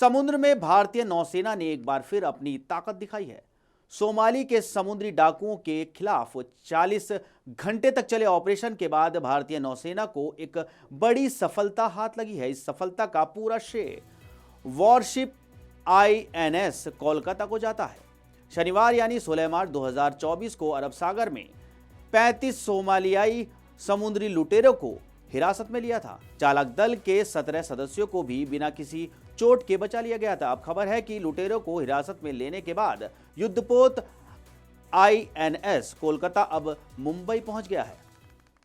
समुद्र में भारतीय नौसेना ने एक बार फिर अपनी ताकत दिखाई है। सोमाली के समुद्री डाकुओं के खिलाफ 40 घंटे तक चले ऑपरेशन के बाद भारतीय नौसेना को एक बड़ी सफलता हाथ लगी है। इस सफलता का पूरा श्रेय वॉरशिप आईएनएस कोलकाता को जाता है। शनिवार यानी 16 मार्च 2024 को अरब सागर में 35 सोमालियाई समुद्री लुटेरों को हिरासत में लिया था। चालक दल के 17 सदस्यों को भी बिना किसी चोट के बचा लिया गया था। अब खबर है कि लुटेरों को हिरासत में लेने के बाद युद्धपोत आईएनएस कोलकाता अब मुंबई पहुंच गया है।